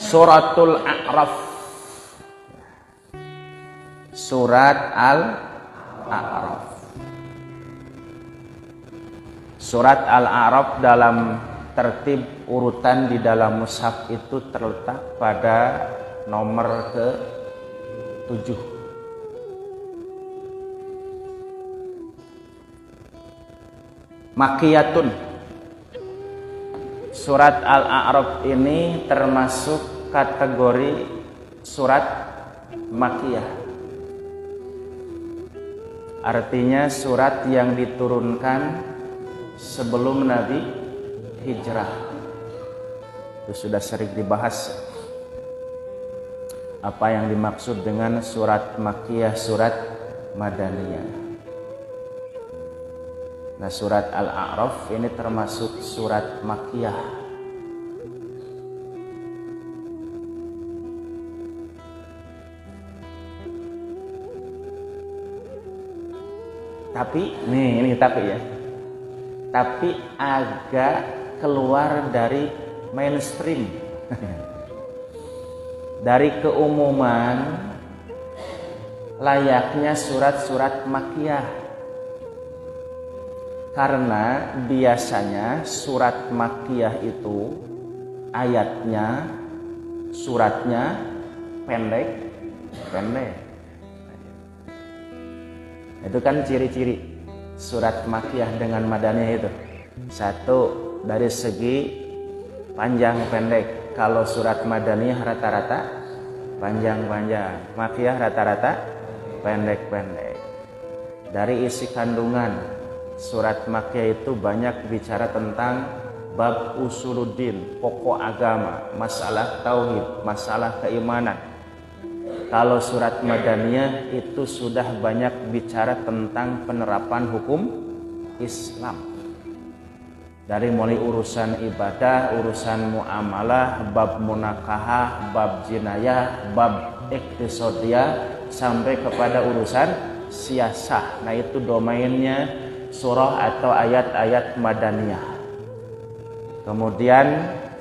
Suratul A'raf. Surat Al-A'raf. Surat Al-A'raf dalam tertib urutan di dalam mushaf itu terletak pada nomor ke-7. Makiyatun. Surat Al-A'raf ini termasuk kategori surat Makiyah. Artinya surat yang diturunkan sebelum Nabi hijrah. Itu sudah sering dibahas apa yang dimaksud dengan surat Makiyah, surat Madaniyah. Nah, surat Al-A'raf ini termasuk surat Makiyah. Tapi ini tapi ya. Tapi agak keluar dari mainstream. Dari keumuman layaknya surat-surat Makiyah. Karena biasanya surat Makiyah itu ayatnya, suratnya pendek. Itu kan ciri-ciri surat Makiyah dengan Madaniyah itu. Satu, dari segi panjang pendek. Kalau surat Madaniyah rata-rata panjang-panjang, Makiyah rata-rata pendek-pendek. Dari isi kandungan, surat Makiyah itu banyak bicara tentang bab usuluddin, pokok agama, masalah tauhid, masalah keimanan. Kalau surat Madaniyah itu sudah banyak bicara tentang penerapan hukum Islam. Dari mulai urusan ibadah, urusan muamalah, bab munakahah, bab jinayah, bab iktisodiyah, sampai kepada urusan siasah. Nah, itu domainnya surah atau ayat-ayat Madaniyah. Kemudian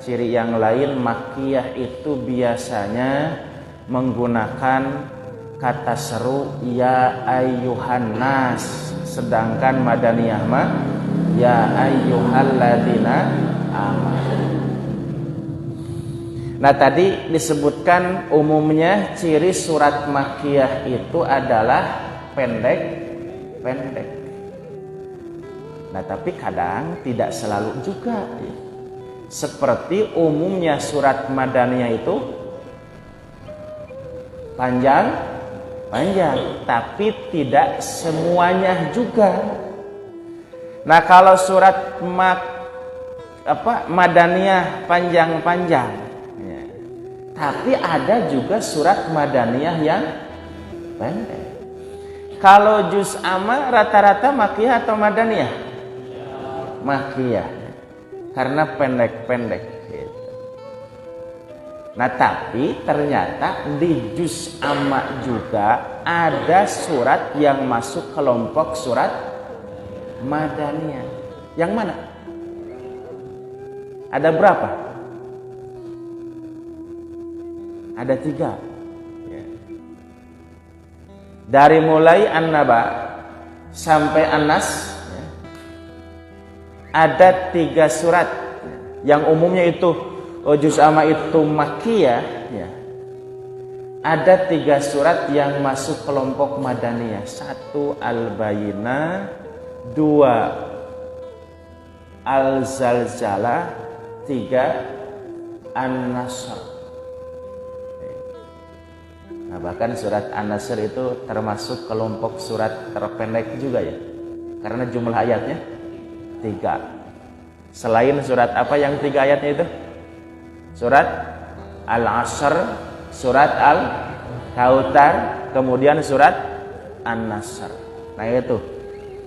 ciri yang lain, Makiyah itu biasanya menggunakan kata seru ya ayyuhan nas, sedangkan Madaniyah mah ya ayyuhalladzina amanu. Nah, tadi disebutkan umumnya ciri surat Makiyah itu adalah pendek. Nah, tapi kadang tidak selalu juga. Seperti umumnya surat Madaniyah itu panjang, tapi tidak semuanya juga. Nah, kalau surat Madaniyah panjang-panjang, ya. Tapi ada juga surat Madaniyah yang pendek. Kalau juz amma rata-rata Makiyah atau Madaniyah? Makiyah, karena pendek-pendek. Nah, tapi ternyata di juz amma juga ada surat yang masuk kelompok surat Madaniyah. Yang mana? Ada berapa? Ada 3. Ya. Dari mulai An-Naba sampai An-Nas, ya, ada 3 surat yang umumnya itu juz amma itu Makiyah, ya. Ada 3 surat yang masuk kelompok Madaniyah. 1 Al-Bayyinah, 2 Al-Zalzalah, 3 An-Nasr. Nah, bahkan surat An-Nasr itu termasuk kelompok surat terpendek juga ya, karena jumlah ayatnya 3. Selain surat apa yang 3 ayatnya itu? Surat Al-Asr, surat Al-Kautsar, kemudian surat An-Nasr. Nah, itu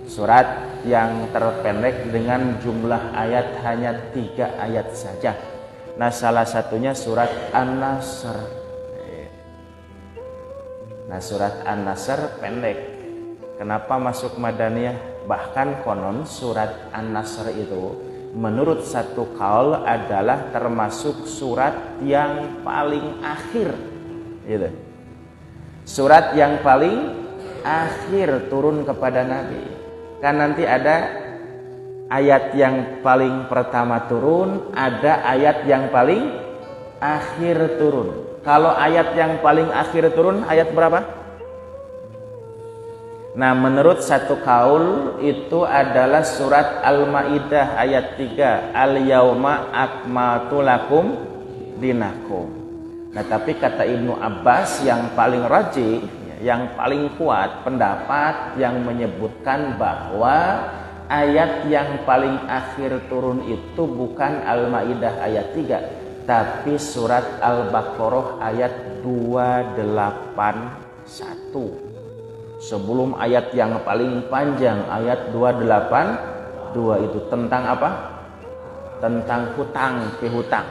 surat yang terpendek dengan jumlah ayat hanya 3 ayat saja. Nah, salah satunya surat An-Nasr. Nah, surat An-Nasr pendek. Kenapa masuk Madaniyah? Bahkan konon surat An-Nasr itu menurut satu kaul adalah termasuk surat yang paling akhir gitu. Surat yang paling akhir turun kepada Nabi. Kan nanti ada ayat yang paling pertama turun, ada ayat yang paling akhir turun. Kalau ayat yang paling akhir turun ayat berapa? Nah, menurut satu kaul itu adalah surat Al-Maidah ayat 3, Al-yauma akmaltu lakum dinakum. Nah, tapi kata Ibnu Abbas yang paling rajih, yang paling kuat pendapat yang menyebutkan bahwa ayat yang paling akhir turun itu bukan Al-Maidah ayat 3, tapi surat Al-Baqarah ayat 281. Sebelum ayat yang paling panjang, ayat 282 itu tentang apa? Tentang hutang, pihutang.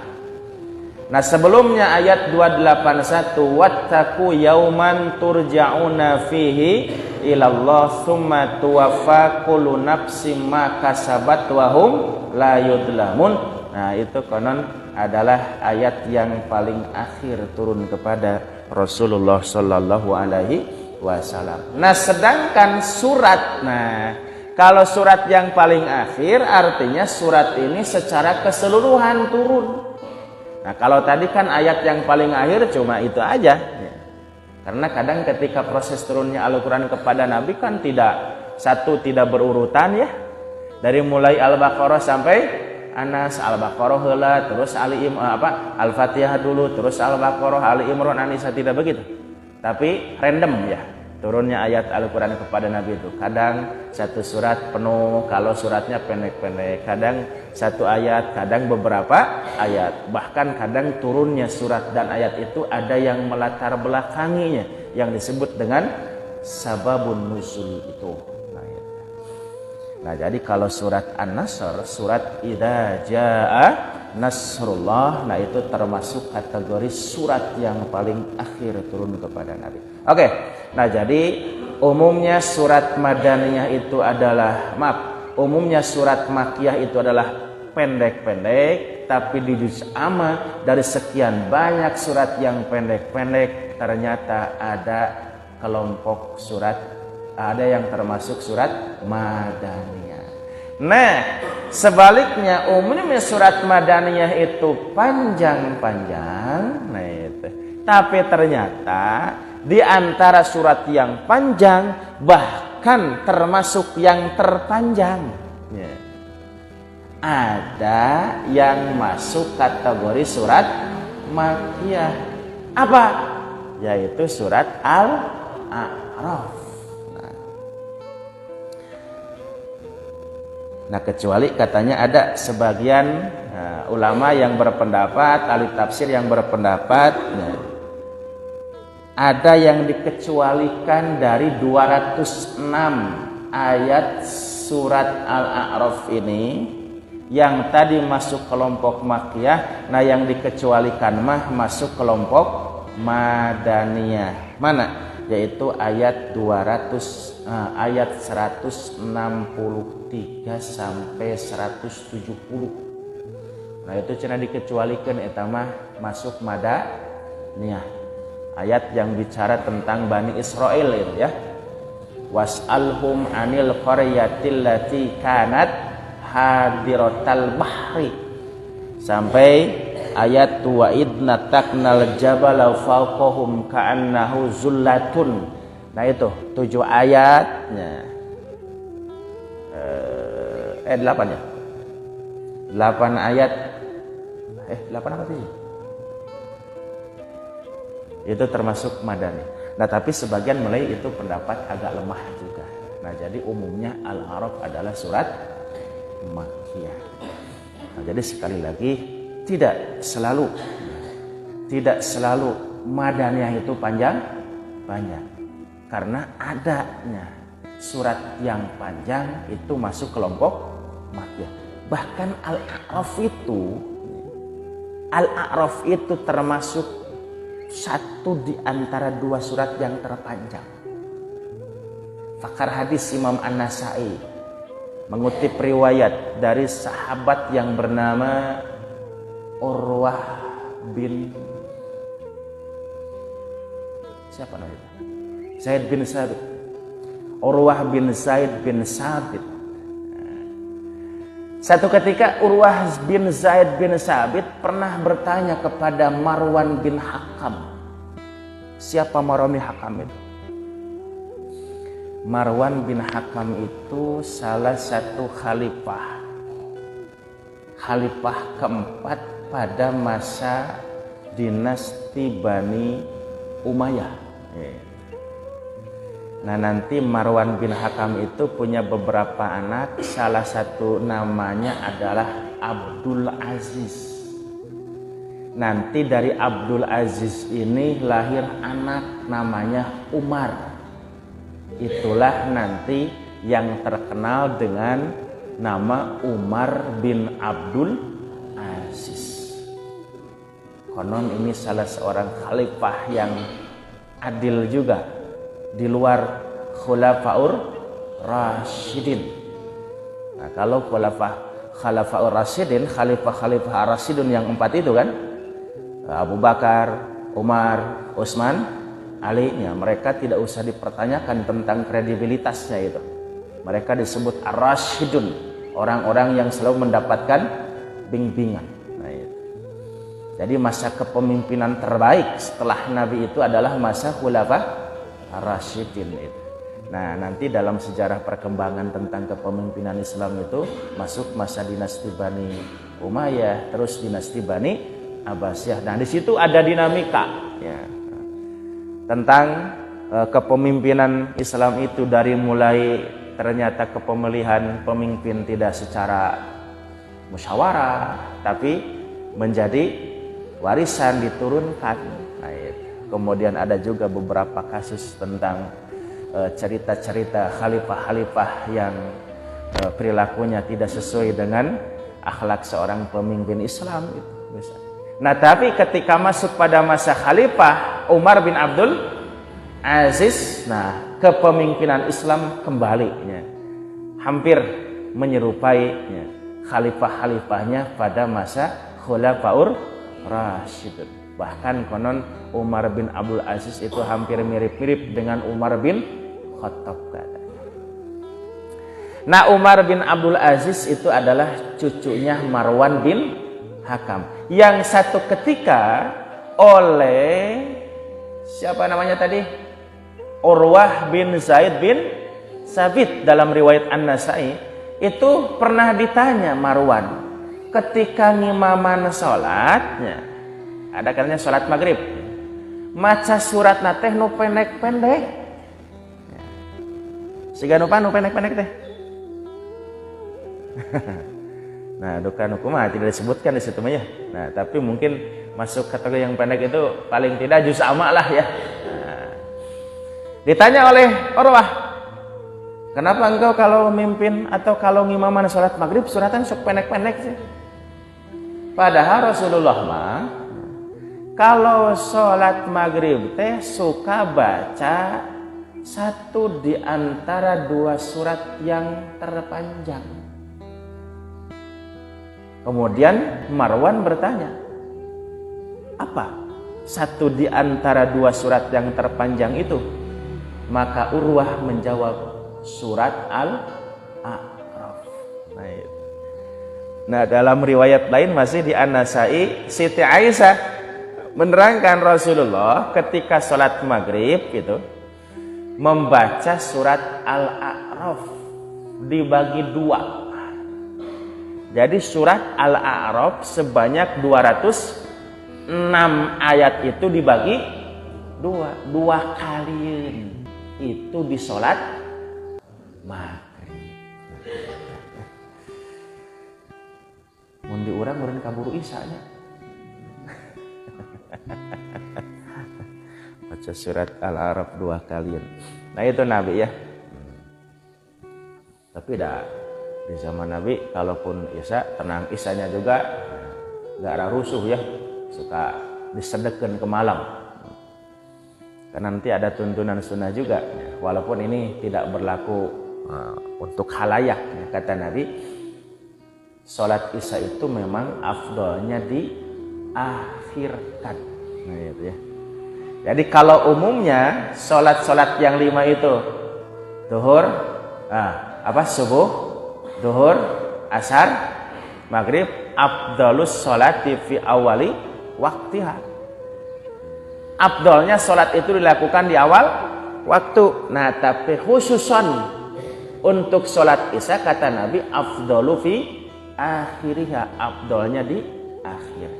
Nah, sebelumnya ayat 281, wattaqu yauman turja'una fihi ilallah tsumma tuwaffa kullu nafsin ma kasabat wa hum la yudlamun. Nah, itu konon adalah ayat yang paling akhir turun kepada Rasulullah sallallahu alaihi wasallam. Nah, sedangkan surat, kalau surat yang paling akhir artinya surat ini secara keseluruhan turun. Nah, kalau tadi kan ayat yang paling akhir cuma itu aja. Karena kadang ketika proses turunnya Al-Quran kepada Nabi kan tidak berurutan ya. Dari mulai Al-Baqarah sampai Anas, Al-Baqarah heula, terus Al-Fatihah dulu, terus Al-Baqarah, Ali Imran, An-Nisa, tidak begitu. Tapi random ya turunnya ayat Al-Quran kepada Nabi itu. Kadang satu surat penuh, kalau suratnya pendek-pendek. Kadang satu ayat, kadang beberapa ayat. Bahkan kadang turunnya surat dan ayat itu ada yang melatar belakanginya, yang disebut dengan sababun nuzul itu. Nah, jadi kalau surat An-Nasr, surat Idza Jaa Nasrullah, nah itu termasuk kategori surat yang paling akhir turun kepada Nabi. Oke, nah jadi umumnya surat Madaniyah itu adalah, umumnya surat Makkiyah itu adalah pendek-pendek, tapi di juz amma dari sekian banyak surat yang pendek-pendek ternyata ada kelompok surat, ada yang termasuk surat Madaniyah. Nah, sebaliknya umumnya surat Madaniyah itu panjang-panjang, nah itu. Tapi ternyata di antara surat yang panjang bahkan termasuk yang terpanjang, ya, ada yang masuk kategori surat Makkiyah. Apa? Yaitu surat Al-A'raf. Nah, kecuali katanya ada sebagian ulama yang berpendapat, ahli tafsir yang berpendapat, ada yang dikecualikan dari 206 ayat surat Al-A'raf ini, yang tadi masuk kelompok Makkiyah. Nah, yang dikecualikan masuk kelompok Madaniyah. Mana? Yaitu ayat 163 sampai 170. Nah, itu cenah dikecualikan eta mah masuk Madaniyah. Ayat yang bicara tentang Bani Israel itu ya. Was'alhum 'anil qaryatil lati kanat hadiratal bahri sampai ayat wa idna taknal jabala fawqahum ka'annahu zullatun. Nah, itu 7 ayatnya. 8 ya. 8 ayat. 8 apa sih? Itu termasuk Madani. Nah, tapi sebagian mulai itu pendapat agak lemah juga. Nah, jadi umumnya Al-A'raf adalah surat Makkiyah. Nah, jadi sekali lagi tidak selalu Madaniyah itu panjang. Karena adanya surat yang panjang itu masuk kelompok Makkiyah. Bahkan Al-A'raf itu termasuk satu di antara 2 surat yang terpanjang. Fakar hadis Imam An-Nasai mengutip riwayat dari sahabat yang bernama Urwah bin siapa namanya? Zaid bin Sabit. Urwah bin Zaid bin Sabit. Satu ketika Urwah bin Zaid bin Sabit pernah bertanya kepada Marwan bin Hakam. Siapa Marwan bin Hakam itu? Marwan bin Hakam itu salah satu khalifah keempat pada masa dinasti Bani Umayyah. Nah, nanti Marwan bin Hakam itu punya beberapa anak, salah satu namanya adalah Abdul Aziz. Nanti dari Abdul Aziz ini lahir anak namanya Umar. Itulah nanti yang terkenal dengan nama Umar bin Abdul Aziz. Konon ini salah seorang khalifah yang adil juga di luar Khulafaur Rasyidin. Nah, kalau Khulafaur Rasyidin, khalifah Rasyidun yang 4 itu kan, Abu Bakar, Umar, Utsman, Ali, ya, mereka tidak usah dipertanyakan tentang kredibilitasnya itu. Mereka disebut Ar-Rasyidun, orang-orang yang selalu mendapatkan bimbingan. Nah, itu. Jadi masa kepemimpinan terbaik setelah Nabi itu adalah masa Khulafaur Rasyidin itu. Nah, nanti dalam sejarah perkembangan tentang kepemimpinan Islam itu masuk masa dinasti Bani Umayyah, terus dinasti Bani Abbasiyah. Nah, di situ ada dinamika ya, tentang kepemimpinan Islam itu, dari mulai ternyata kepemilihan pemimpin tidak secara musyawarah tapi menjadi warisan diturunkan. Nah, kemudian ada juga beberapa kasus tentang cerita-cerita khalifah-khalifah yang perilakunya tidak sesuai dengan akhlak seorang pemimpin Islam itu. Nah, tapi ketika masuk pada masa Khalifah Umar bin Abdul Aziz, nah, kepemimpinan Islam kembali ya, hampir menyerupai ya, khalifah-khalifahnya pada masa Khulafaur Rasyidun. Bahkan konon Umar bin Abdul Aziz itu hampir mirip-mirip dengan Umar bin Khattab. Nah, Umar bin Abdul Aziz itu adalah cucunya Marwan bin Hakam, yang satu ketika oleh siapa namanya tadi? Urwah bin Zaid bin Sabit dalam riwayat An-Nasai itu pernah ditanya Marwan ketika ngimaman sholatnya, ada kalanya sholat maghrib, maca surat nateh nu pendek-pendek, siga nu pendek-pendek teh. Nah, duka nukumah tidak disebutkan di situ ya. Nah, tapi mungkin masuk kategori yang pendek itu paling tidak juz amma lah ya. Nah, ditanya oleh Urwah, kenapa engkau kalau mimpin atau kalau ngimaman sholat maghrib suratan sok pendek-pendek sih? Padahal Rasulullah mah kalau sholat maghrib teh suka baca satu di antara 2 surat yang terpanjang. Kemudian Marwan bertanya, apa satu di antara 2 surat yang terpanjang itu? Maka Urwah menjawab surat Al-A'raf. Nah, dalam riwayat lain masih di An-Nasai, Siti Aisyah menerangkan Rasulullah ketika sholat maghrib gitu membaca surat Al-A'raf dibagi 2. Jadi surat Al-A'raf sebanyak 206 ayat itu dibagi 2 kali itu di sholat maghrib. Mun di urang meureun kaburu isanya. Baca surat Al-A'raf 2 kali. Nah, itu Nabi ya. Tapi di zaman Nabi kalaupun isya tenang, isyanya juga gak ada rusuh ya, suka disedekeun ke malam. Karena nanti ada tuntunan sunnah juga, walaupun ini tidak berlaku untuk halayak. Kata Nabi, sholat isya itu memang afdolnya diakhirkan. Nah, itu ya. Jadi kalau umumnya sholat-sholat yang 5 itu duhur, subuh, duhur, asar, maghrib, afdalus sholati fi awali waktiha. Afdalnya sholat itu dilakukan di awal waktu. Nah, tapi khususon untuk sholat isya kata Nabi afdalu fi akhiriha, afdalnya di akhir.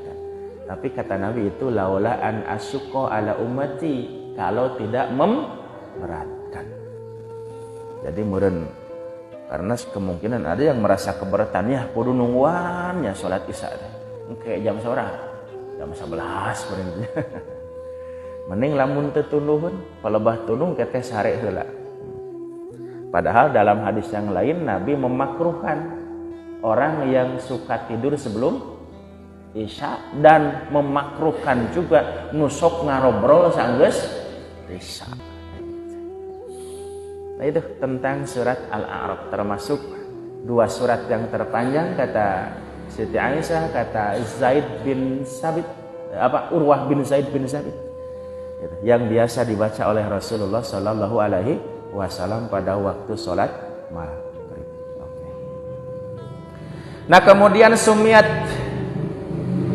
Tapi kata Nabi itu laula an asyqa ala ummati, kalau tidak memberatkan. Jadi meureun karena kemungkinan ada yang merasa keberatan ya kudu nungguannya salat isya teh. Kayak jam sauraha? Jam 11 benernya. Mending lamun teu tuluhun, palebah tulung keteh sare heula. Padahal dalam hadis yang lain Nabi memakruhkan orang yang suka tidur sebelum isya dan memakruhkan juga nusuk ngarobrol saenggeus isya. Nah, itu tentang surat Al-A'raf, termasuk 2 surat yang terpanjang kata Siti Aisyah, kata Zaid bin Sabit, Urwah bin Zaid bin Sabit, yang biasa dibaca oleh Rasulullah Shallallahu Alaihi Wasallam pada waktu sholat maghrib. Nah, kemudian sumiat,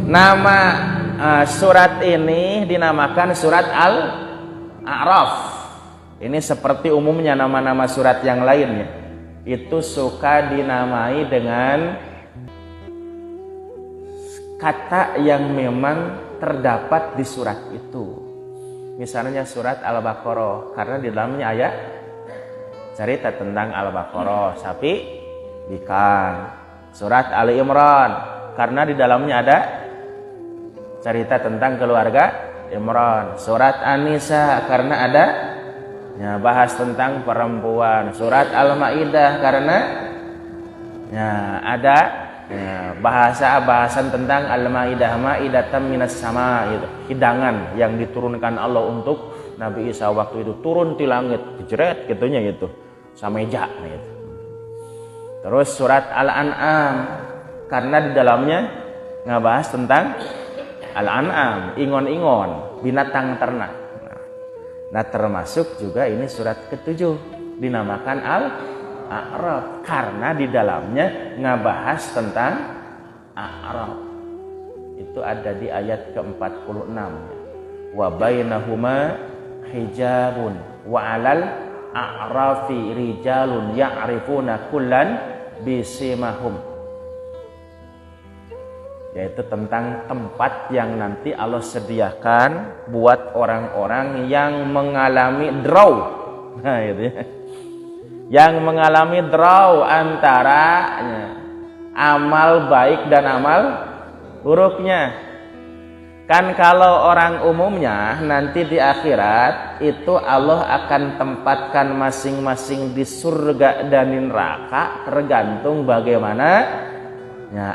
nama surat ini dinamakan surat Al-A'raf. Ini seperti umumnya nama-nama surat yang lainnya, itu suka dinamai dengan kata yang memang terdapat di surat itu. Misalnya surat Al-Baqarah, karena di dalamnya ayat cerita tentang Al-Baqarah, sapi ikan. Surat Ali Imran, karena di dalamnya ada cerita tentang keluarga Imran. Surat An-Nisa karena ada bahas tentang perempuan. Surat Al-Maidah karena ada bahasan tentang Al-Maidah, maidatan minas sama, itu hidangan yang diturunkan Allah untuk Nabi Isa waktu itu turun di langit, jeret gitunya gitu, sameja gitu. Terus surat Al-An'am karena di dalamnya ngebahas tentang Al-An'am, ingon-ingon, binatang ternak. Nah, termasuk juga ini surat ke-7 dinamakan Al-A'raf karena di dalamnya ngebahas tentang A'raf. Itu ada di ayat ke-46. Wa bainahuma hijabun wa 'alal a'rafi rijalun ya'rifuna kullan bisimahum. Yaitu tentang tempat yang nanti Allah sediakan buat orang-orang yang mengalami draw. Nah, itu ya. Yang mengalami draw antara amal baik dan amal buruknya. Kan kalau orang umumnya nanti di akhirat itu Allah akan tempatkan masing-masing di surga dan di neraka tergantung bagaimana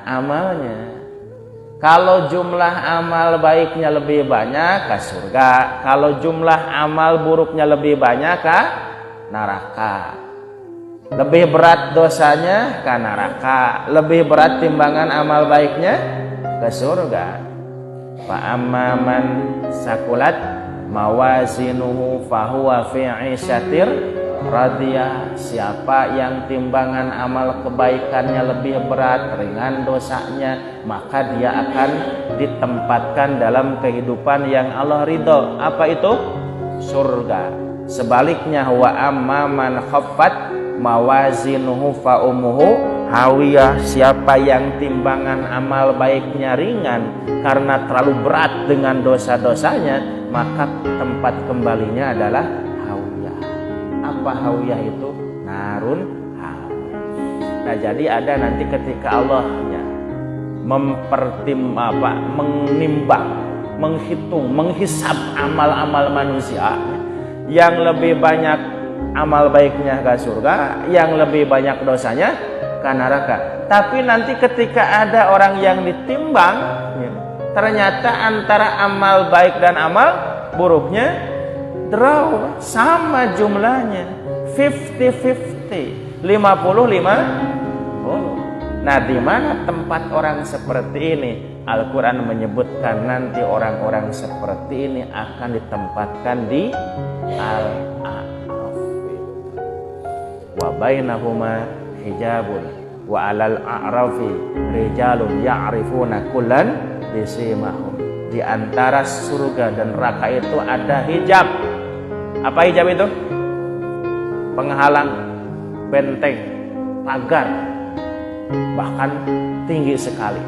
amalnya. Kalau jumlah amal baiknya lebih banyak ke surga, kalau jumlah amal buruknya lebih banyak ke neraka. Lebih berat dosanya ke neraka, lebih berat timbangan amal baiknya ke surga. Fa amman sakulat mawazinuhu fahuwa fi 'isyatir radiyah. Siapa yang timbangan amal kebaikannya lebih berat, ringan dosanya, maka dia akan ditempatkan dalam kehidupan yang Allah ridho. Apa itu? Surga. Sebaliknya wa amman khaffat mawazinuhu fa ummuhu hawiyah. Siapa yang timbangan amal baiknya ringan karena terlalu berat dengan dosa-dosanya, maka tempat kembalinya adalah hawiyah. Apa hawiyah itu? Narun hawiyah. Nah, jadi ada nanti ketika Allah menimbang, menghitung, menghisab amal-amal manusia, yang lebih banyak amal baiknya ke surga, yang lebih banyak dosanya ke neraka. Tapi nanti ketika ada orang yang ditimbang, ternyata antara amal baik dan amal buruknya draw, sama jumlahnya 50-50. Nah, di mana tempat orang seperti ini? Al-Quran menyebutkan nanti orang-orang seperti ini akan ditempatkan di Al-A'raf. Wa bainahuma hijabun wa 'alal a'rafi rijalun ya'rifuna kullan bisimahum. Di antara surga dan neraka itu ada hijab. Apa hijab itu? Penghalang, benteng, pagar, bahkan tinggi sekali.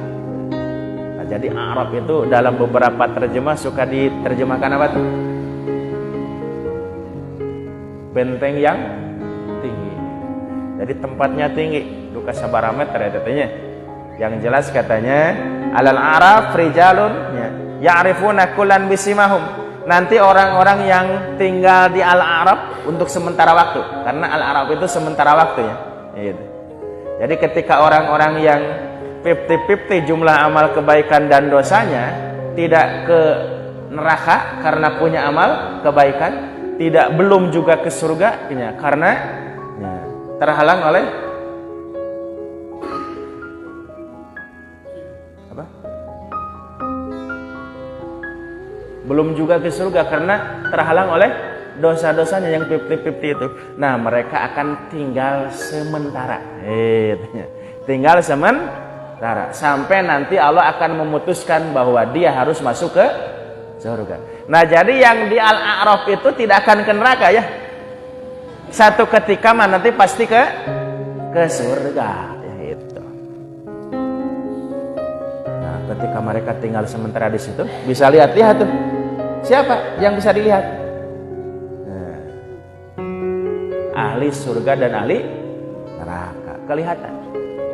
Nah, jadi A'raf itu dalam beberapa terjemah suka diterjemahkan apa tuh? Benteng yang tinggi. Jadi tempatnya tinggi. Duka sabaraha meter ya katanya. Yang jelas katanya alal a'raf rijalun ya'rifuna kullan bisimahum. Nanti orang-orang yang tinggal di Al-A'raf untuk sementara waktu, karena Al-A'raf itu sementara waktu ya. Gitu. Jadi ketika orang-orang yang 50-50 jumlah amal kebaikan dan dosanya tidak ke neraka karena punya amal kebaikan, tidak belum juga ke surga ya, karena ya, terhalang oleh apa? Belum juga ke surga karena terhalang oleh dosa-dosanya yang 50-50 itu. Nah, mereka akan tinggal sementara. Tinggal sementara sampai nanti Allah akan memutuskan bahwa dia harus masuk ke surga. Nah, jadi yang di Al-A'raf itu tidak akan ke neraka ya. Satu ketika nanti pasti ke surga ya, itu. Nah, ketika mereka tinggal sementara di situ, bisa lihat-lihat tuh. Siapa yang bisa dilihat? Nah, ahli surga dan ahli neraka kelihatan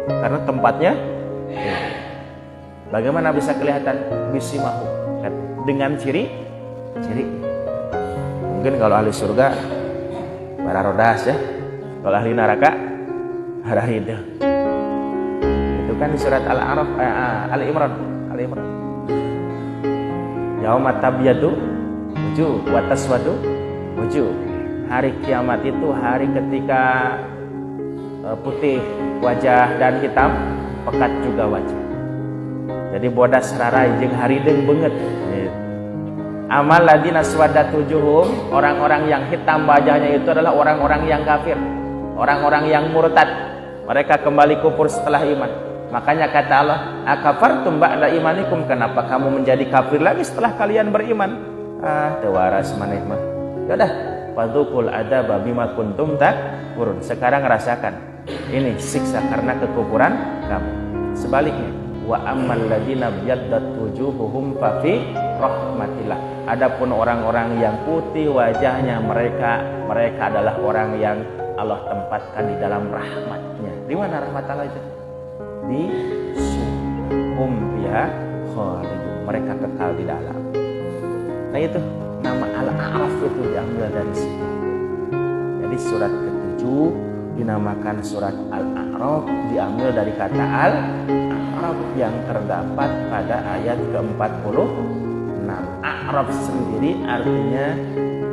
karena tempatnya. Bagaimana bisa kelihatan? Bisimahu, dengan ciri. Mungkin kalau ahli surga para rodas ya, kalau ahli neraka arah hidung. Itu kan di surat Al-A'raf, Al-Imran. Yauma tabyadu wujuh wa taswadu wujuh. Hari kiamat itu hari ketika putih wajah dan hitam pekat juga wajah. Jadi bodas rarai jeung harideng banget. Amal ladina swadat wujuhum, orang-orang yang hitam wajahnya itu adalah orang-orang yang kafir, orang-orang yang murtad. Mereka kembali kufur setelah iman. Makanya kata Allah, akafartum ba'da imanikum, kenapa kamu menjadi kafir lagi setelah kalian beriman? Teu waras maneh mah. Ya udah, fadzukul adzaba bima kuntum takfurun. Sekarang rasakan ini siksa karena kekufuran kamu. Sebaliknya, wa ammal ladina byaddat wujuhuhum fa fi rahmatillah. Adapun orang-orang yang putih wajahnya, mereka adalah orang yang Allah tempatkan di dalam rahmatnya. Di mana rahmat Allah itu? Di surga. Khalidun, mereka kekal di dalam. Nah, itu nama Al-A'raf itu diambil dari situ. Jadi surat ke-7 dinamakan surat Al-A'raf, diambil dari kata Al-A'raf yang terdapat pada ayat ke-46. A'raf sendiri artinya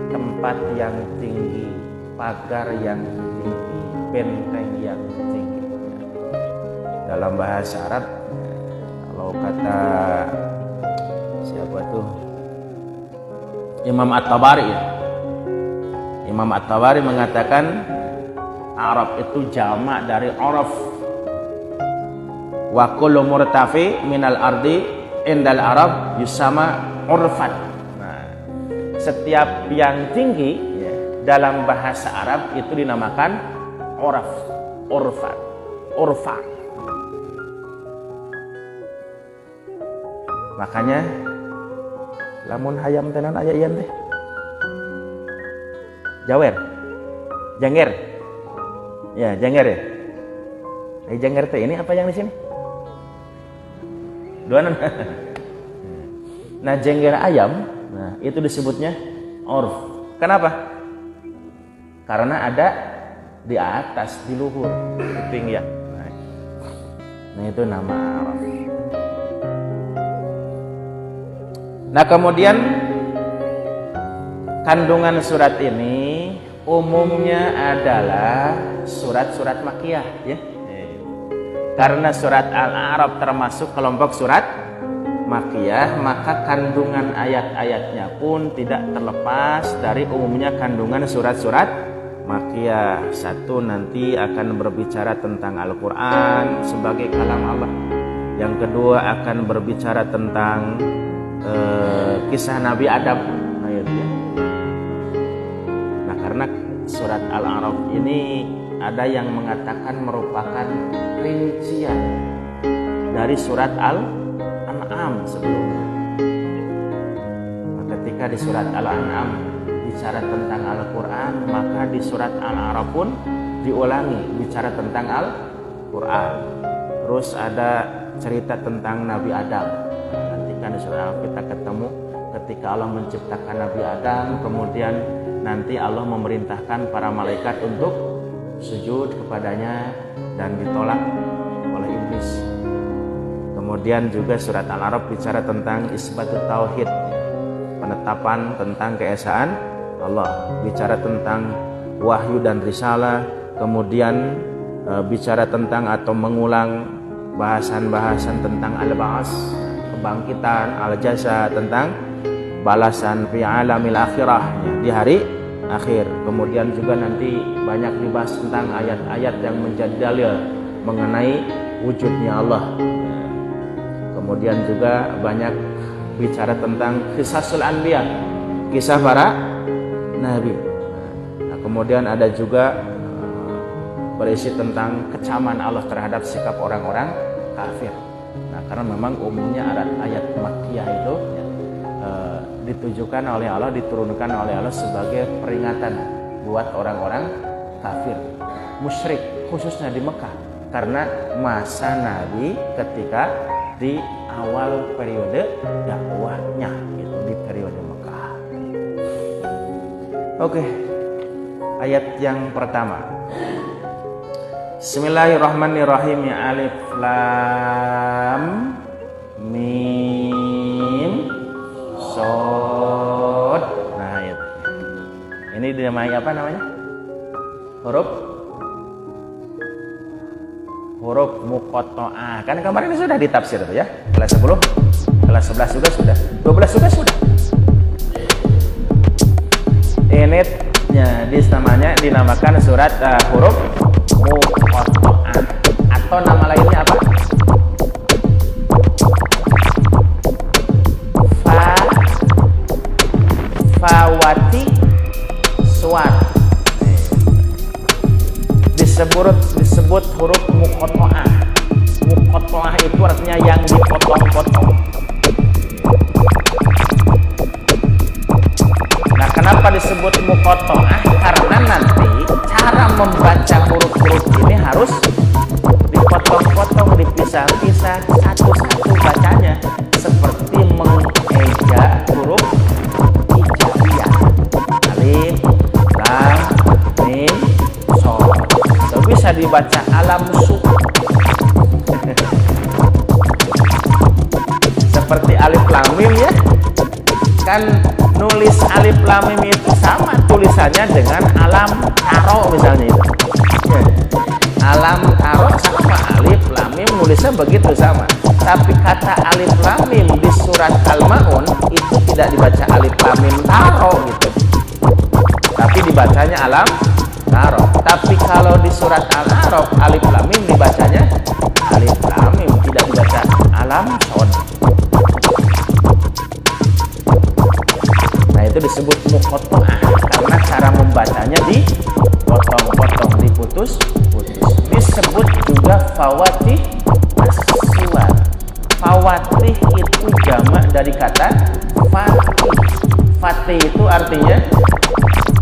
tempat yang tinggi, pagar yang tinggi, benteng yang tinggi. Dalam bahasa Arab, kalau kata siapa tuh, Imam At-Tabari ya. Imam At-Tabari mengatakan Arab itu jamak dari Araf. Wa kullu murtafi minal ardi indal Arab yusama urfan. Nah, setiap yang tinggi ya, dalam bahasa Arab itu dinamakan uraf, urfan, urfa. Makanya lamun hayam tenan aya ieu teh. Jawer. Janger. Ya, janger ya. Janger teh ini apa yang di sini? Duanan. Nah, janger ayam, nah itu disebutnya urf. Kenapa? Karena ada di atas, di luhur, di pinggir. Nah, itu nama Araf. Nah, kemudian kandungan surat ini umumnya adalah surat-surat Makkiyah ya. Karena surat Al-A'raf termasuk kelompok surat Makkiyah, maka kandungan ayat-ayatnya pun tidak terlepas dari umumnya kandungan surat-surat Makkiyah. Satu, nanti akan berbicara tentang Al-Quran sebagai kalam Allah. Yang kedua akan berbicara tentang kisah Nabi Adam. Nah, karena surat Al-A'raf ini ada yang mengatakan merupakan rincian dari surat Al-An'am sebelumnya. Nah, ketika di surat Al-An'am bicara tentang Al-Quran, maka di surat Al-A'raf pun diulangi bicara tentang Al-Quran. Terus ada cerita tentang Nabi Adam. Nanti kan di surat Al-A'raf kita ketemu ketika Allah menciptakan Nabi Adam, kemudian nanti Allah memerintahkan para malaikat untuk sujud kepadanya dan ditolak oleh iblis. Kemudian juga surat Al-A'raf bicara tentang isbatut tauhid, penetapan tentang keesaan Allah, bicara tentang wahyu dan risalah, kemudian bicara tentang atau mengulang bahasan-bahasan tentang al-ba'as, kebangkitan, al-jaza, tentang balasan fi alamil akhirah, di hari akhir. Kemudian juga nanti banyak dibahas tentang ayat-ayat yang menjadi dalil mengenai wujudnya Allah. Kemudian juga banyak bicara tentang kisasul anbiya, kisah para nabi. Nah, kemudian ada juga berisi tentang kecaman Allah terhadap sikap orang-orang kafir. Nah, karena memang umumnya ayat Makkiyah itu ditujukan oleh Allah, diturunkan oleh Allah sebagai peringatan buat orang-orang kafir, musyrik, khususnya di Mekah, karena masa Nabi ketika di awal periode dakwahnya gitu, di periode Mekah. Oke, ayat yang pertama. Bismillahirrahmanirrahim. Ya alif lam mim sod. Nah, ini dinamai apa namanya? Huruf muqatta'ah. Kan kemarin ini sudah ditafsir tuh ya. Kelas 10, kelas 11 juga sudah. 12 juga sudah. Ini namanya dinamakan surat huruf muqatta'ah, atau nama lainnya apa? Fawati suat. Disebut huruf muqatta'ah. Muqatta'ah itu artinya yang dipotong-potong. Nah, kenapa disebut muqatta'ah? Karena nanti cara membaca huruf-huruf ini harus dipotong-potong, dipisah-pisah, satu-satu bacanya, seperti mengeja huruf hijaiyah. Alif, lam, mim, sod. Itu bisa dibaca alam su. Seperti alif lam mim ya. Kan nulis alif lam mim itu sama tulisannya dengan alam taro misalnya itu. Ya. Alam taro sama alif lam mim nulisnya begitu sama. Tapi kata alif lam mim di surat Al-Maun itu tidak dibaca alif lam mim taro gitu. Tapi dibacanya alam taro. Tapi kalau di surat Al-A'raf alif lam mim dibacanya alif lam mim, tidak dibaca alam sod. Itu disebut muqatta'ah karena cara membacanya dipotong-potong, diputus-putus. Disebut juga fawatih as-suwar. Fawatih itu jamak dari kata fatih. Fatih itu artinya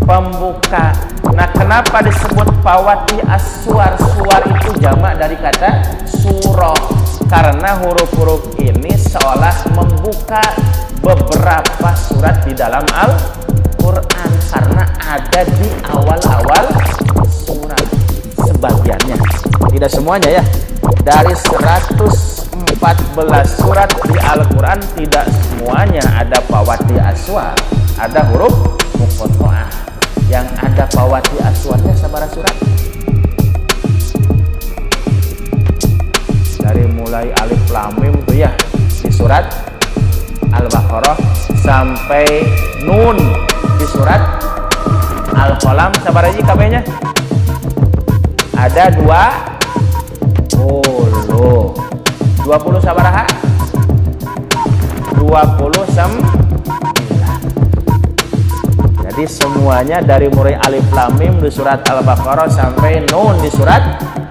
pembuka. Nah, kenapa disebut fawatih as-suwar? Suwar itu jamak dari kata surah. Karena huruf-huruf ini seolah membuka beberapa surat di dalam Al-Quran, karena ada di awal-awal surat sebagiannya, tidak semuanya ya. Dari 114 surat di Al-Quran tidak semuanya ada fawatih aswa, ada huruf muqatta'ah. Yang ada pawati aswannya sabaraha surat? Dari mulai alif lam mim tuh ya di surat Al-Baqarah sampai nun di surat Al-Qalam sabaraha kabehnya? Ada 20 sabaraha? 29. Jadi semuanya dari mulai alif lam mim di surat Al-Baqarah sampai nun di surat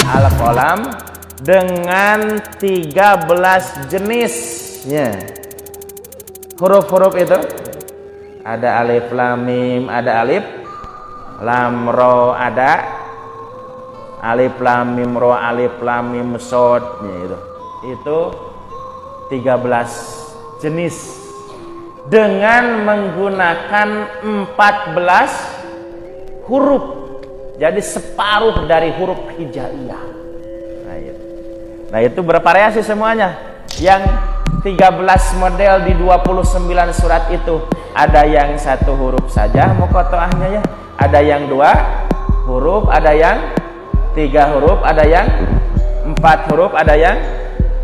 Al-Qalam dengan 13 jenisnya. Huruf-huruf itu ada alif lam mim, ada alif lam ro, ada alif lam mim ro, alif lam mim shad, itu 13 jenis dengan menggunakan 14 huruf. Jadi separuh dari huruf hijaiyah. Nah itu bervariasi semuanya. Yang 13 model di 29 surat itu ada yang 1 huruf saja muqatta'ahnya ya, ada yang 2 huruf, ada yang 3 huruf, ada yang 4 huruf, ada yang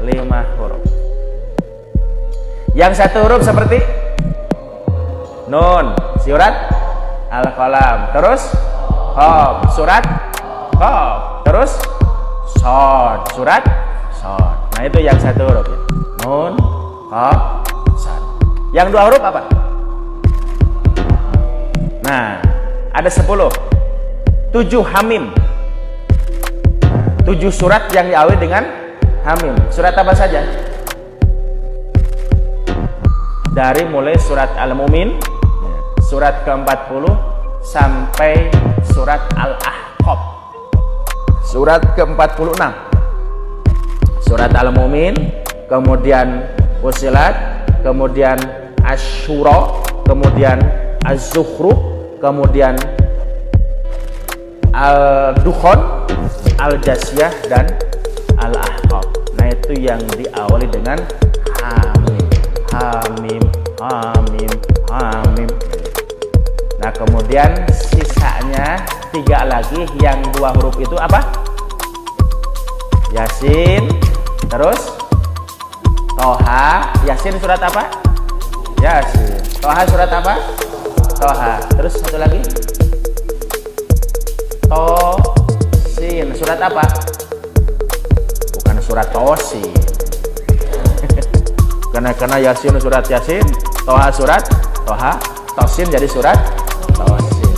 5 huruf. Yang 1 huruf seperti nun surat Al-Qalam, terus qaf surat qaf, terus shad surat shad. Nah itu yang 1 huruf ya. Nun, qaf, shad. Yang 2 huruf apa? Nah, ada 10. 7 hamim. 7 surat yang diawali dengan hamim. Surat apa saja? Dari mulai surat Al-Mu'min, surat ke-40 sampai surat Al-Ahqaf. Surat ke-46. Surat Al-Mu'min, kemudian Fussilat, kemudian Asy-Syura, kemudian Az-Zukhruf, kemudian Al-Dukhan, Al-Jasiyah, dan Al-Ahqaf. Nah itu yang diawali dengan hamim, hamim, hamim, hamim. Nah kemudian sisanya 3 lagi yang 2 huruf itu apa? Yasin, terus Toha. Yasin surat apa? Yasin. Toha surat apa? Toha. Terus satu lagi Tosin surat apa? Bukan surat Tosin. Karena Yasin surat Yasin, Toha surat Toha, Tosin jadi surat Tosin.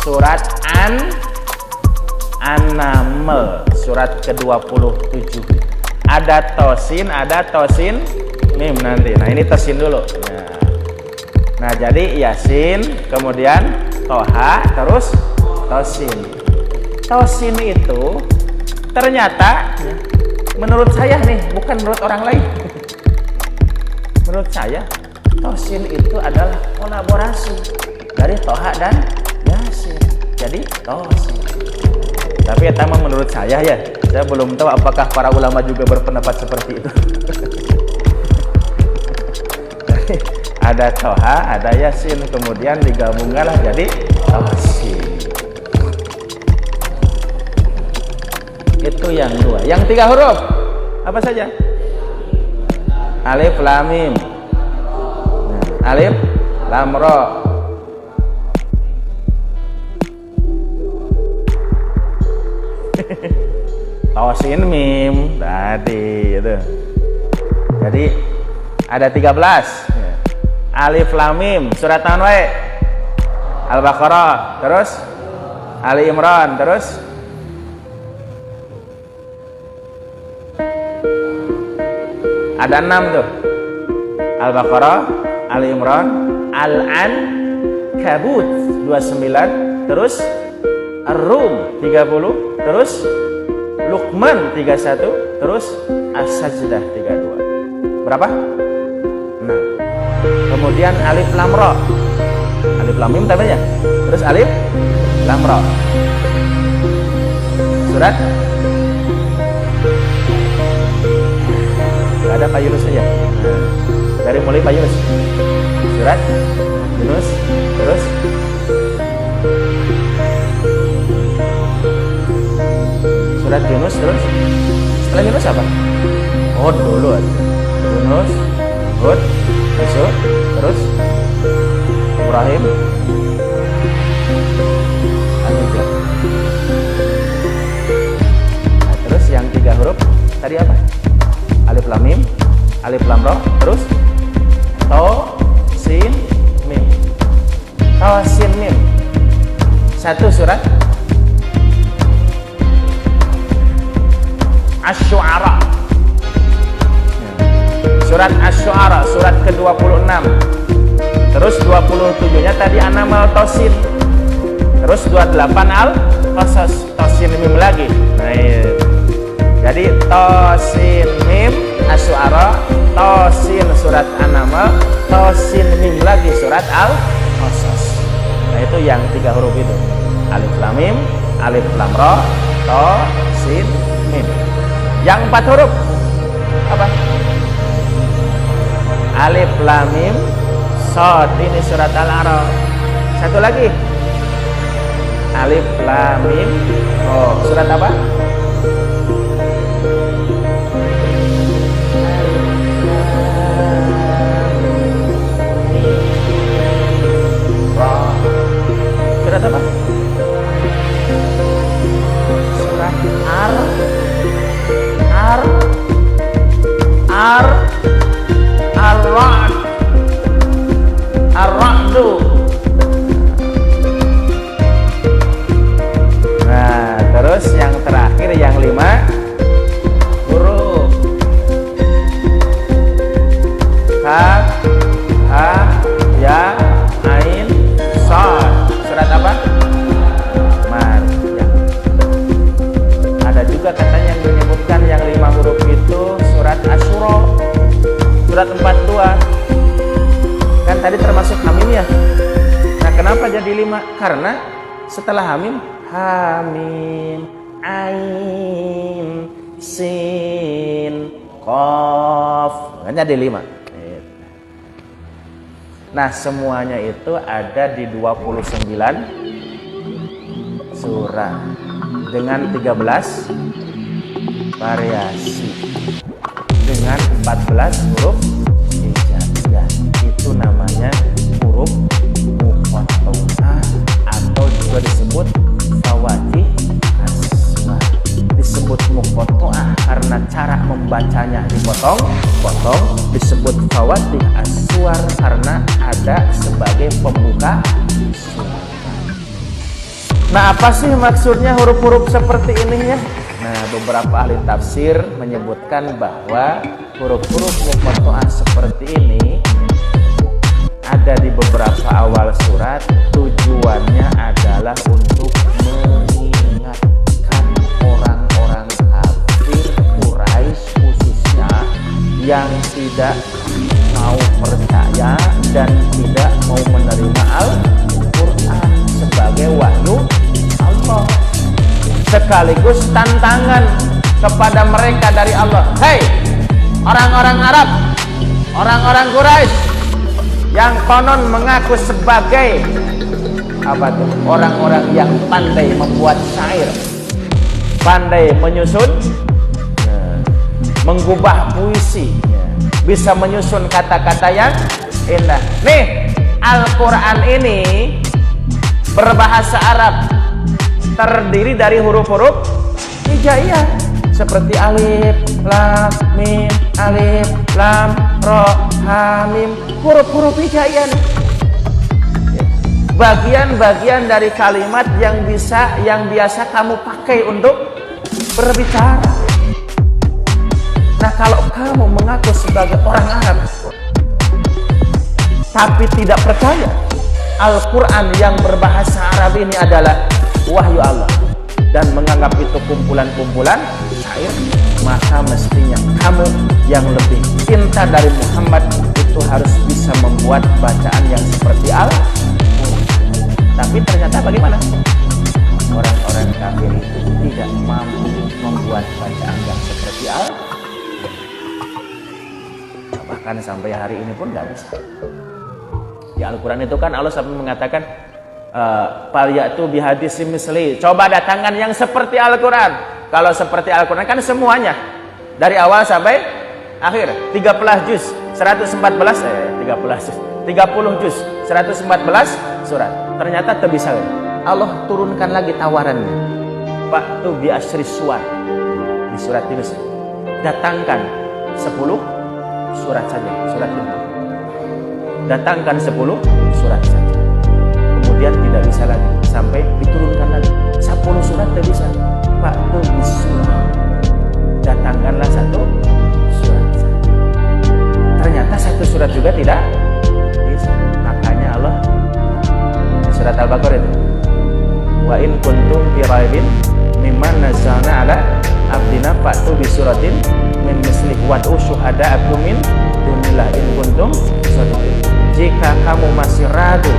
Surat An-Naml surat ke-27. Ada Tosin, ada Tosin mim nanti. Nah ini Tosin dulu. Nah jadi Yasin, kemudian Toha, terus Tosin. Tosin itu ternyata menurut saya nih, bukan menurut orang lain. Menurut saya Tosin itu adalah kolaborasi dari Toha dan Yasin. Jadi Tosin. Tapi ya mah menurut saya ya, saya belum tahu apakah para ulama juga berpendapat seperti itu. Ada Toha, ada Yasin, kemudian digabungkanlah jadi Tosin. Itu yang 2. Yang 3 huruf apa saja? Alif lam mim. Nah, alif lam ra. Tosin mim tadi itu. Jadi ada 13. Alif lam mim surat naon wae? Al-Baqarah, terus Ali Imran, terus ada 6 tuh. Al-Baqarah, Ali Imran, Al-Ankabut 29, terus Ar-Rum 30, terus Luqman 31, terus As-Sajdah 32. Berapa? 6. Kemudian alif lam ra. Alif lam mim tadinya. Terus alif lam ra. Surat nggak ada Pak Yunus saja. Dari mulai Pak Yunus. Surat Yunus, terus Surat Yunus terus. Setelah Yunus apa? Hud dulu aja. Yunus, Hud, Yusuf, terus Ibrahim, Al-Hijr. Nah, terus yang 3 huruf tadi apa? Alif lam mim, alif lam ra, terus to, sin, mim. To, sin, mim. Satu surat Asy-Syu'ara. Surat Asy-Syu'ara, surat ke-26. Terus 27-nya tadi An-Naml Tosin. Terus 28 Al-Qasas, Tosin mim lagi. Nah, iya. Jadi Tosin mim Asy-Syu'ara, Tosin surat An-Naml, Tosin mim lagi surat Al-Qasas. Nah, itu yang 3 huruf itu. Alif lam mim, alif lam ra, to, sin, mim. Yang 4 huruf apa? Alif lam mim, shad, ini surat Al-A'raf. Satu lagi. Alif lam mim, oh, surat apa? Surat apa? Surat Ar-Ra'd. Ar-Ra'du. Nah, terus yang terakhir yang 5 huruf. Kaf, ha, ya, ain, shad. Surat apa? Maryam. Ada juga katanya yang menyebutkan yang 5 huruf itu surat Asy-Syura, surat 42. Kan tadi termasuk hamim ya. Nah, kenapa jadi 5? Karena setelah hamim, hamim, ain, sin, qaf, kan jadi 5. Nah, semuanya itu ada di 29 surah dengan 13 variasi dengan 14 huruf hijaiyah. Itu namanya huruf muqatta'ah atau juga disebut fawatih as-suwar. Disebut muqatta'ah karena cara membacanya dipotong-potong, disebut fawatih as-suwar karena ada sebagai pembuka surat. Nah, apa sih maksudnya huruf-huruf seperti ini ya? Nah, beberapa ahli tafsir menyebutkan bahwa huruf-huruf muqatta'ah seperti ini ada di beberapa awal surat. Tujuannya adalah untuk mengingatkan orang-orang kafir Quraisy khususnya yang tidak mau percaya dan tidak mau menerima Al-Quran sebagai wahyu Allah, sekaligus tantangan kepada mereka dari Allah. Hei, orang-orang Arab, orang-orang Quraisy yang konon mengaku sebagai apa tuh? Orang-orang yang pandai membuat syair, pandai menyusun, menggubah puisi, bisa menyusun kata-kata yang indah. Nih, Al-Quran ini berbahasa Arab, terdiri dari huruf-huruf hijaiyah seperti alif, lam, mim, alif, lam, ra, ha, mim, huruf-huruf hijaiyah. Bagian-bagian dari kalimat yang biasa kamu pakai untuk berbicara. Nah, kalau kamu mengaku sebagai orang Arab tapi tidak percaya Al-Quran yang berbahasa Arab ini adalah wahyu Allah dan menganggap itu kumpulan-kumpulan syair, maka mestinya kamu yang lebih cinta dari Muhammad itu harus bisa membuat bacaan yang seperti Al-Quran. Tapi ternyata bagaimana? Orang-orang kafir itu tidak mampu membuat bacaan yang seperti Al-Quran. Bahkan sampai hari ini pun nggak bisa. Di Al-Quran itu kan Allah sampai mengatakan falyatu bihadisim misli, coba datangkan yang seperti Al-Quran. Kalau seperti Al-Quran kan semuanya dari awal sampai akhir 30 juz 114 30 juz 114 surat. Ternyata bisa Allah turunkan lagi tawarannya. Pak tu bi asyri suwar di surat Yunus. Datangkan 10 surat saja, surat Yunus. Datangkan 10 surat saja. Kemudian tidak bisa lagi sampai diturunkan lagi 10 surat tidak bisa. Pak tu bi surat. Datangkanlah 1 surat saja. Ternyata 1 surat juga tidak bisa. Makanya Allah di surat Al-Baqarah itu, wa in kuntum fi raibin mimman nazzalna ala abdina fa'tu bi suratin min mislih wad'u syuhada'akum min dunillah in kuntum shadiqin. Jika kamu masih ragu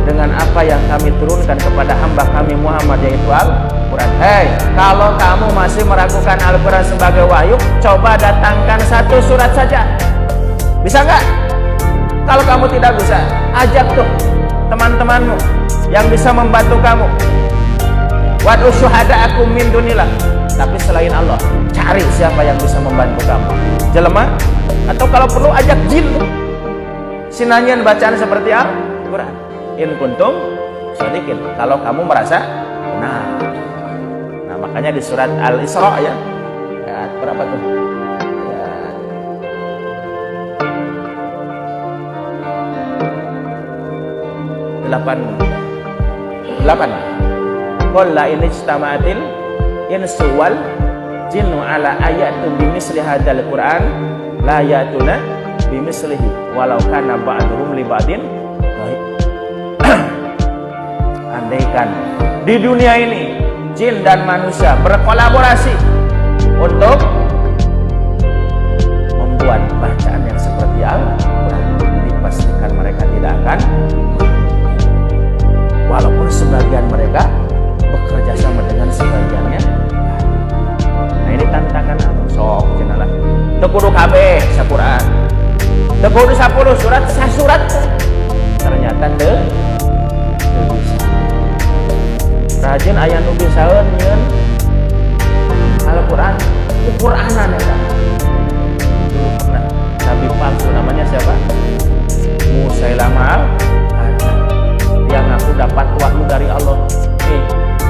dengan apa yang kami turunkan kepada hamba kami Muhammad, yaitu Al-Quran. Kalau kamu masih meragukan Al-Quran sebagai wahyu, coba datangkan 1 surat saja. Bisa nggak? Kalau kamu tidak bisa, ajak tuh teman-temanmu yang bisa membantu kamu. Wad'u syuhada'akum min dunillah. Tapi selain Allah, cari siapa yang bisa membantu kamu. Jelema, atau kalau perlu ajak jin. Sinanyian bacaan seperti Al-Quran. In kuntum shadiqin. Kalau kamu merasa benar. Nah, makanya di surat Al-Isra ya. Berapa tuh? 8. Qul la in ijtama'atil insu wal jinnu ala ayatin bimisli hadzal Qur'an la ya'tuna bimislihi walau kana ba'duhum li ba'din baik. Andaikan di dunia ini jin dan manusia berkolaborasi untuk membuat bacaan yang seperti Al-Quran, dipastikan mereka tidak akan, walaupun sebagian mereka bekerja sama dengan sebagiannya. Nah, ini tantangan sok jenalah. Tekudu kabeh sa-Quran. Tekudu 10 surat, surat. Ternyata teu bisa. Rajin aya nu bisaeun nyeun Al-Quran, Quranan eta. Dulu pernah nabi palsu namanya siapa? Musailamah yang aku dapat wahyu dari Allah.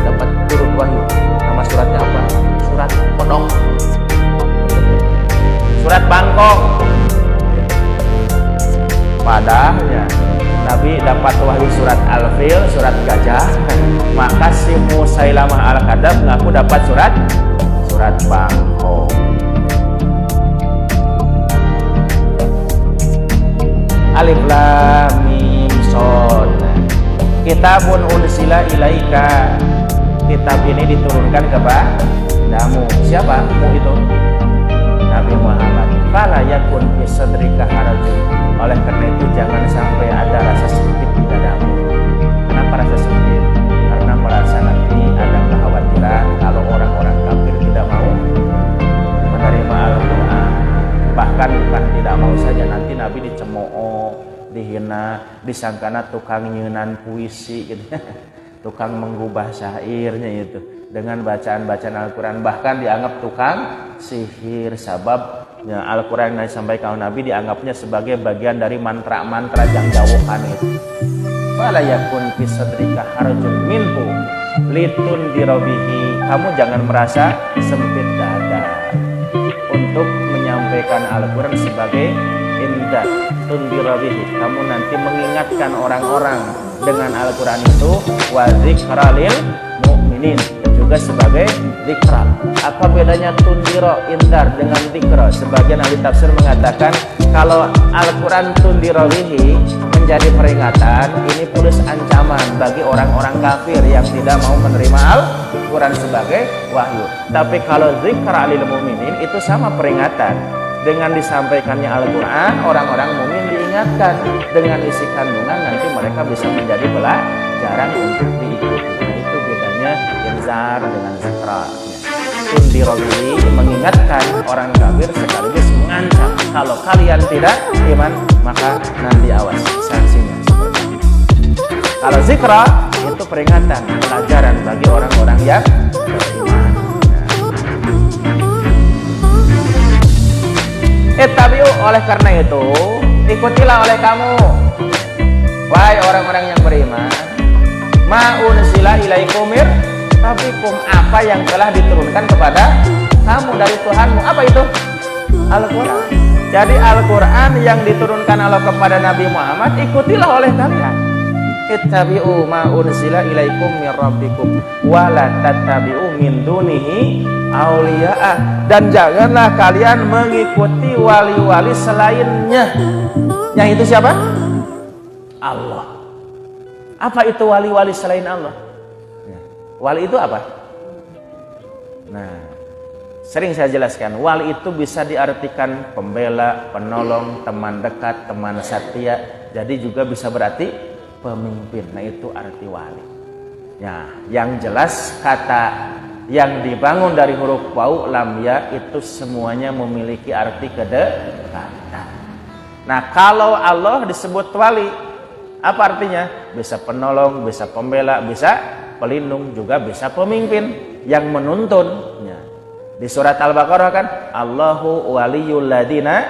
Dapat turun wahyu. Nama suratnya apa? Surat Kodok. Surat Bangkok. Padahal Nabi dapat wahyu surat Al-Fil, surat Gajah. Maka si Musailamah Al-Kadzab ngaku dapat surat Bangkok. Alif Lam Mim Shad. Kitabun unsila ilaika. Kitab ini diturunkan kepadamu. Siapa? Mu itu Nabi Muhammad. Fala yakun fi sadrika harajun. Oleh karena itu jangan sampai ada rasa sempit di dadamu. Kenapa rasa sempit? Karena merasa nanti ada kekhawatiran kalau orang-orang kafir tidak mau menerima Al-Quran. Bahkan bukan tidak mau saja, nanti Nabi dicemooh, dihina, disangkana tukang nyeunan puisi gitu. Tukang menggubah syairnya itu dengan bacaan-bacaan Al-Quran, bahkan dianggap tukang sihir. Sabab ya, Al-Quran yang disampaikan Nabi dianggapnya sebagai bagian dari mantra-mantra yang jauhan itu. Fala yakun fi sadrika harajun minhu litundira bihi. Kamu jangan merasa sempit dada untuk menyampaikan Al-Quran sebagai indah tundira bihi. Kamu nanti mengingatkan orang-orang dengan Al-Quran itu, wa dzikra lil mu'minin, juga sebagai dzikra. Apa bedanya tundira indar dengan dzikra? Sebagian ahli tafsir mengatakan kalau Al-Quran tundira bihi menjadi peringatan, ini plus ancaman bagi orang-orang kafir yang tidak mau menerima Al-Quran sebagai wahyu. Tapi kalau dzikra lil mu'minin itu sama peringatan. Dengan disampaikannya Al-Quran, orang-orang mukmin diingatkan dengan isi kandungan, nanti mereka bisa menjadi pelajaran untuk diikuti. Nah, itu bedanya inzar dengan zikra. Tundiroli mengingatkan orang kafir sekaligus mengancam, kalau kalian tidak iman maka nanti awas sanksinya seperti itu. Kalau zikra itu peringatan, pelajaran bagi orang-orang yang beriman. Nah, Ittabi'u, oleh karena itu ikutilah oleh kamu wahai orang-orang yang beriman ma unzila ilaikum mir rabbikum, apa yang telah diturunkan kepada kamu dari Tuhanmu. Apa itu? Al-Quran. Jadi Al-Quran yang diturunkan Allah kepada Nabi Muhammad ikutilah oleh kalian. Ittabi'u ma unzila ilaikum mir rabbikum wa la tattabi'u min dunihi auliya'a, dan janganlah kalian mengikuti wali-wali selainnya. Yang itu siapa? Allah. Apa itu wali-wali selain Allah? Wali itu apa? Nah, sering saya jelaskan, wali itu bisa diartikan pembela, penolong, teman dekat, teman setia. Jadi juga bisa berarti pemimpin. Nah, itu arti wali. Ya, yang jelas kata yang dibangun dari huruf waw lam ya itu semuanya memiliki arti kedekatan. Nah, kalau Allah disebut wali, apa artinya? Bisa penolong, bisa pembela, bisa pelindung, juga bisa pemimpin yang menuntun. Ya. Di surat Al-Baqarah kan, Allahu waliyul ladina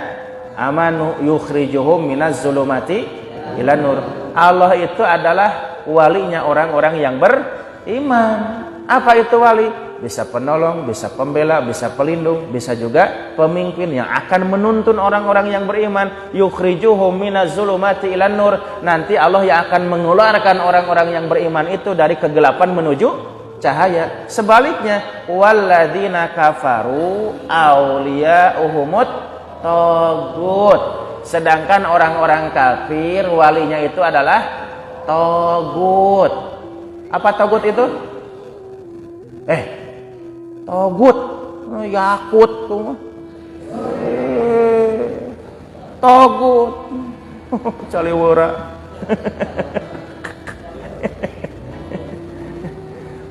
amanu yukhrijuhum minaz zulumati ilan nur. Allah itu adalah walinya orang-orang yang beriman. Apa itu wali? Bisa penolong, bisa pembela, bisa pelindung, bisa juga pemimpin yang akan menuntun orang-orang yang beriman. Yukhrijuhum minaz zulumati ilan nur. Nanti Allah yang akan mengeluarkan orang-orang yang beriman itu dari kegelapan menuju cahaya. Sebaliknya, walladzina kafaru awliya'uhumut tagut. Sedangkan orang-orang kafir walinya itu adalah tagut. Apa tagut itu? Togut, Yakut tuh. Togut. Caliwura.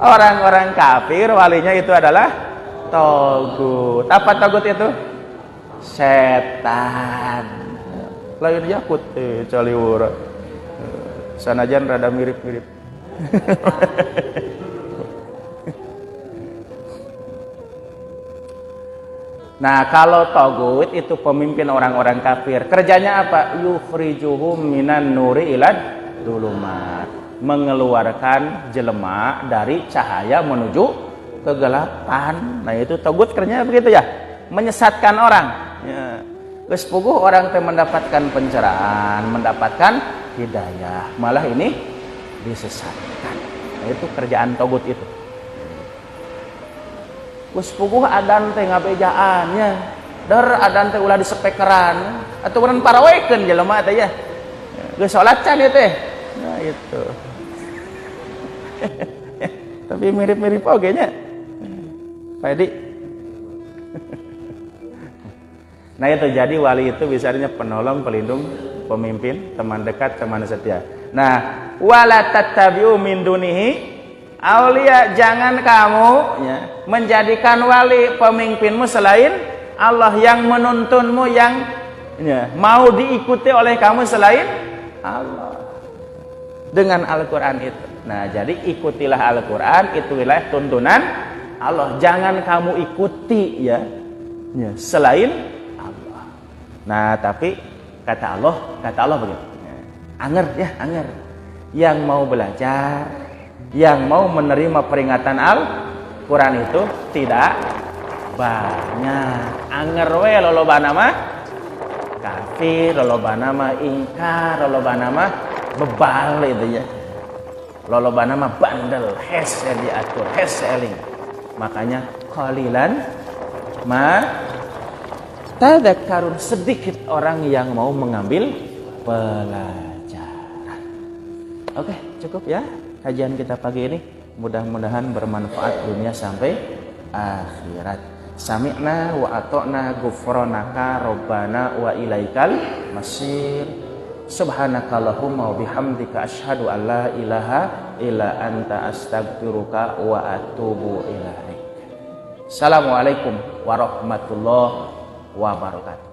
Orang-orang kafir walinya itu adalah togut. Apa togut itu? Setan. Lain Yakut, Caliwura. Sanajan rada mirip-mirip. Nah, kalau togut itu pemimpin orang-orang kafir. Kerjanya apa? Yukhrijuhum minan nuri ilad dulumat. Mengeluarkan jelema dari cahaya menuju kegelapan. Nah, itu togut kerjanya begitu ya. Menyesatkan orang. Ya. Geus puguh orang teh mendapatkan pencerahan, mendapatkan hidayah. Malah ini disesatkan. Nah, itu kerjaan togut itu. Gus puguh adan teh ngabejaannya, der adan teh ulah disepekeran, atau kemudian parawekeun jelema teh ya, geus salat can ieu teh, nah itu. Tapi mirip-mirip oge nya, Pak Edi. Nah itu jadi wali itu bisa artinya penolong, pelindung, pemimpin, teman dekat, teman setia. Nah, wala tattabi'u min dunihi aulia, jangan kamu ya, menjadikan wali pemimpinmu selain Allah, yang menuntunmu, yang ya, mau diikuti oleh kamu selain Allah dengan Al-Quran itu. Nah, jadi ikutilah Al-Quran, itulah tuntunan Allah. Jangan kamu ikuti ya selain Allah. Nah, tapi kata Allah begitu. Anger ya, anger. Yang mau belajar, yang mau menerima peringatan Al-Quran itu tidak banyak. Anger we lolobana mah kafir, lolobana mah ingkar, lolobana mah bebal itu ya. Lolobana mah bandel, hese diatur, hese eling. Makanya qalilan ma tadakkarun, sedikit orang yang mau mengambil pelajaran. Oke, cukup ya kajian kita pagi ini. Mudah-mudahan bermanfaat dunia sampai akhirat. Sami'na wa ata'na ghufranaka rabbana wa ilaikal masir. Subhanakallahumma wa bihamdika asyhadu an la ilaha illa anta astaghfiruka wa atubu ilaik. Assalamualaikum warahmatullahi wabarakatuh.